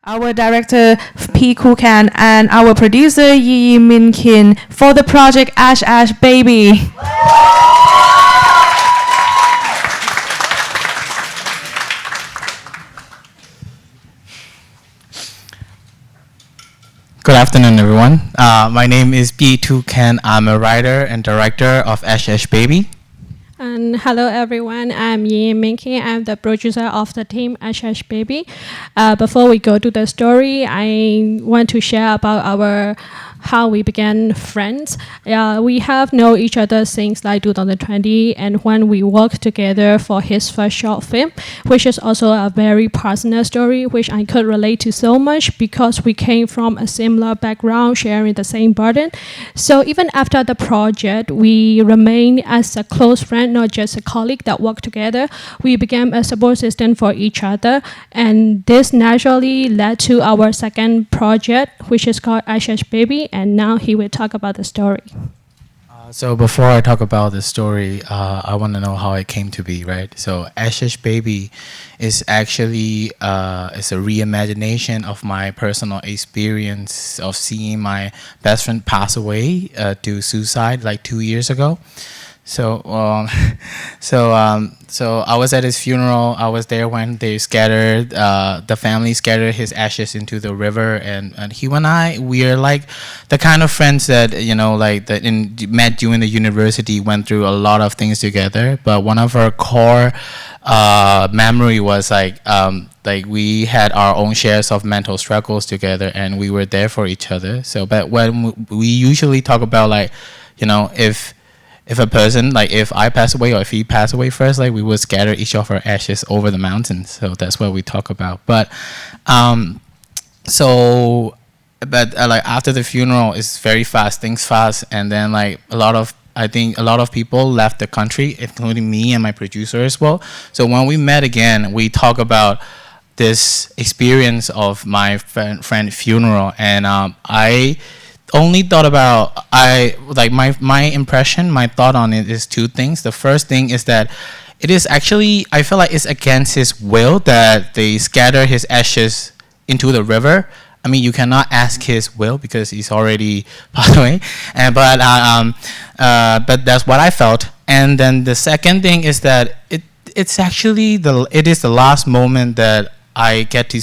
our director P. Kukan, and our producer Yi Min Kin for the project Ash Ash Baby. Good afternoon, everyone. My name is P. Kukan. I'm a writer and director of Ash Ash Baby. And hello everyone, I'm Yi Minky. I'm the producer of the team Ash Ash Baby. Before we go to the story, I want to share about how we began friends. We have known each other since like 2020, and when we worked together for his first short film, which is also a very personal story, which I could relate to so much because we came from a similar background, sharing the same burden. So even after the project, we remained as a close friend, not just a colleague that worked together. We became a support system for each other, and this naturally led to our second project, which is called Ash Ash Baby, and now he will talk about the story. So before I talk about the story, I want to know how it came to be, right? So Ash Ash Baby is actually it's a reimagination of my personal experience of seeing my best friend pass away to suicide like 2 years ago. So so I was at his funeral. I was there when they scattered, the family scattered his ashes into the river, and he and I, we are like the kind of friends that, you know, like that met during the university, went through a lot of things together. But one of our core memory was like we had our own shares of mental struggles together, and we were there for each other. So, but when we usually talk about, like, you know, if a person, like if I pass away or if he passed away first, like we would scatter each of our ashes over the mountains. So that's what we talk about. But like after the funeral, it's very fast, things fast, and then like I think a lot of people left the country, including me and my producer as well. So when we met again, we talk about this experience of my friend funeral, and I only thought about, my impression, my thought on it is two things. The first thing is that it is actually, I feel like it's against his will that they scatter his ashes into the river. I mean, you cannot ask his will because he's already passed away. But that's what I felt. And then the second thing is that it is the last moment that I get to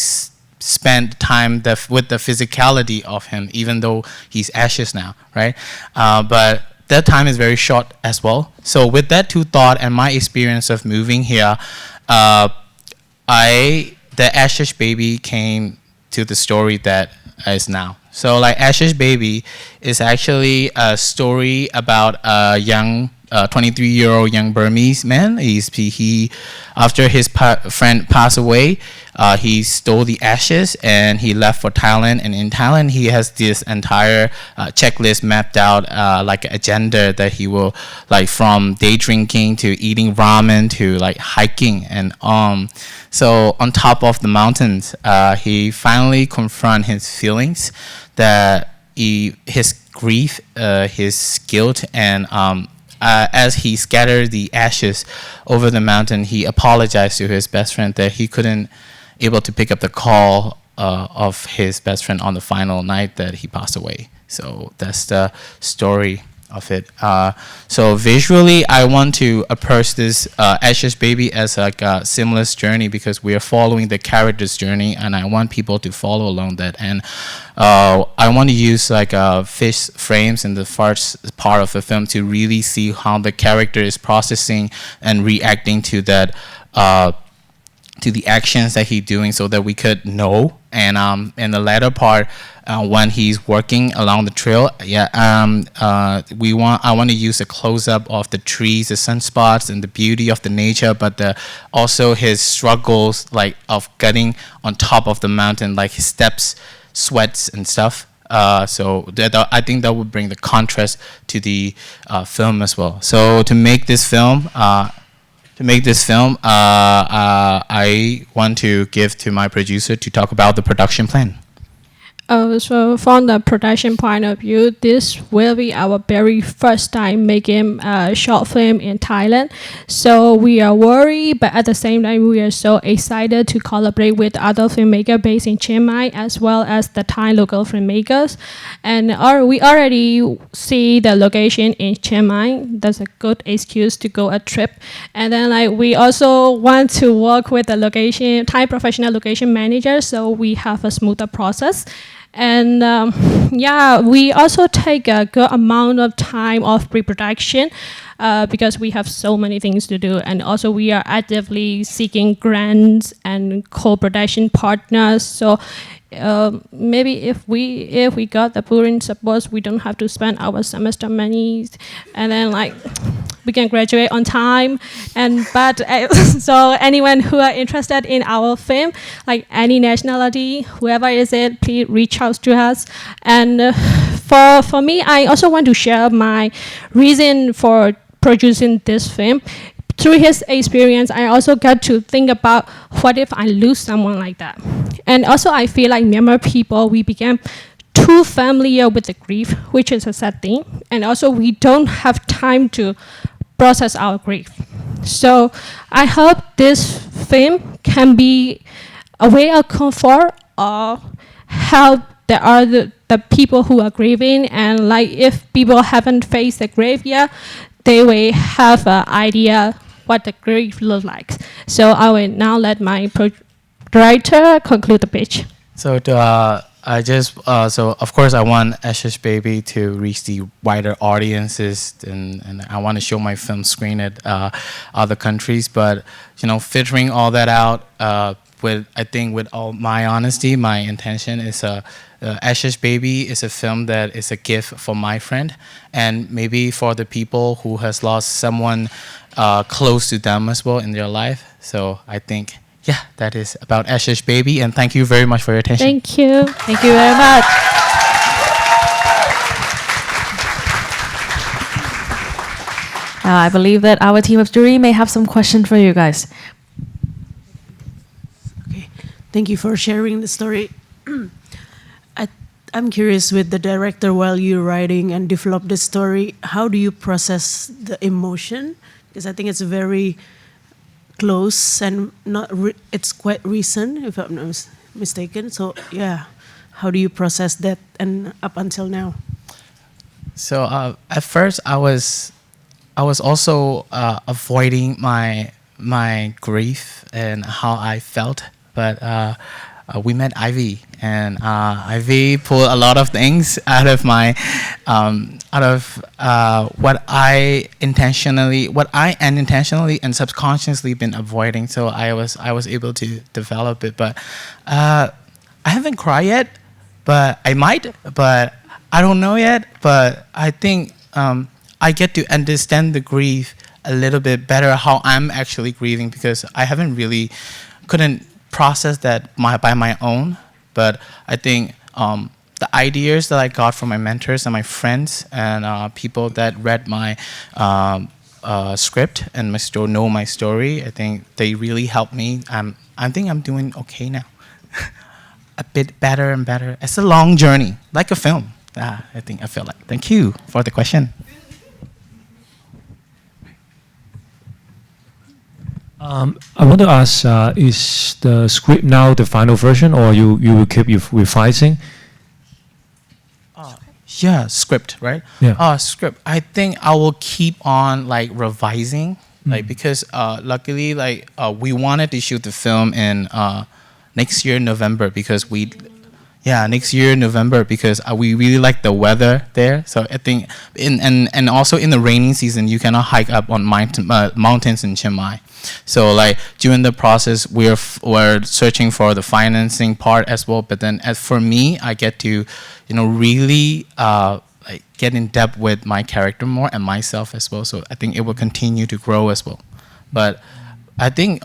spend time with the physicality of him, even though he's ashes now, right? But that time is very short as well. So with that two thought and my experience of moving here, the Ash Ash Baby came to the story that is now. So like Ash Ash Baby is actually a story about a young 23-year-old young Burmese man. He after his friend passed away, he stole the ashes and he left for Thailand. And in Thailand, he has this entire checklist mapped out, like an agenda that he will, like, from day drinking to eating ramen to like hiking. And so on top of the mountains, he finally confront his feelings, that his grief, his guilt, and as he scattered the ashes over the mountain, he apologized to his best friend that he couldn't able to pick up the call of his best friend on the final night that he passed away. So that's the story of it. So visually, I want to approach this Ash Ash Baby as like a seamless journey, because we are following the character's journey, and I want people to follow along that. And I want to use like fish frames in the first part of the film to really see how the character is processing and reacting to that, to the actions that he's doing, so that we could know. And in the latter part, when he's working along the trail, I want to use a close-up of the trees, the sunspots, and the beauty of the nature, but also his struggles, like of getting on top of the mountain, like his steps, sweats, and stuff. So I think that would bring the contrast to the film as well. So to make this film, I want to give to my producer to talk about the production plan. So from the production point of view, this will be our very first time making a short film in Thailand. So we are worried, but at the same time, we are so excited to collaborate with other filmmakers based in Chiang Mai, as well as the Thai local filmmakers. And we already see the location in Chiang Mai. That's a good excuse to go a trip. And then we also want to work with the location Thai professional location manager, so we have a smoother process. And we also take a good amount of time of pre-production because we have so many things to do, and also we are actively seeking grants and co-production partners. So maybe if we got the parent support, we don't have to spend our semester money, and then we can graduate on time. And but so anyone who are interested in our film, any nationality, whoever is it, please reach out to us. And for me, I also want to share my reason for producing this film. Through his experience, I also got to think about what if I lose someone like that. And also I feel like Myanmar people, we became too familiar with the grief, which is a sad thing. And also we don't have time to process our grief. So I hope this film can be a way of comfort or help the people who are grieving. And if people haven't faced the grief yet, they will have an idea what the grief looks like. So I will now let my director conclude the pitch. So so of course I want Ashish Baby to reach the wider audiences, and I want to show my film screen at other countries. But filtering all that out, with all my honesty, my intention is Ashish Baby is a film that is a gift for my friend, and maybe for the people who has lost someone close to them as well in their life. So I think, that is about Ashish Baby, and thank you very much for your attention. Thank you. Thank you very much. I believe that our team of jury may have some questions for you guys. Okay, thank you for sharing the story. I'm curious, with the director, while you're writing and develop the story, how do you process the emotion? Because I think it's very close and it's quite recent, if I'm not mistaken. So how do you process that and up until now? So at first I was also avoiding my grief and how I felt, but we met Ivy, and Ivy pulled a lot of things out of my what I unintentionally and subconsciously been avoiding. So I was able to develop it, but I haven't cried yet, but I might, but I don't know yet. But I think I get to understand the grief a little bit better, how I'm actually grieving, because I couldn't process that by my own. But I think the ideas that I got from my mentors and my friends and people that read my script and know my story, I think they really helped me. I think I'm doing okay now. A bit better and better. It's a long journey, like a film. I think I feel like. Thank you for the question. I want to ask, is the script now the final version, or you will keep revising? Yeah, script, right? Yeah. Script. I think I will keep on revising, because luckily we wanted to shoot the film in next year November, because we really like the weather there. So I think and also in the rainy season you cannot hike up on mountains in Chiang Mai. So during the process we're searching for the financing part as well. But then as for me, I get to really get in depth with my character more and myself as well. So I think it will continue to grow as well. But I think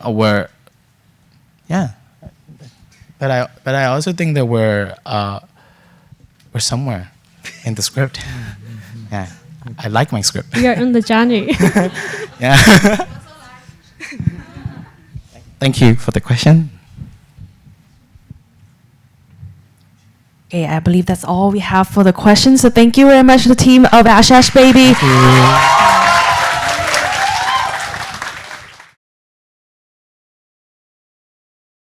But I also think that we're somewhere in the script. Yeah, I like my script. We are on the journey. Yeah. Thank you for the question. Okay, I believe that's all we have for the questions. So thank you very much to the team of Ash Ash Baby. Thank you.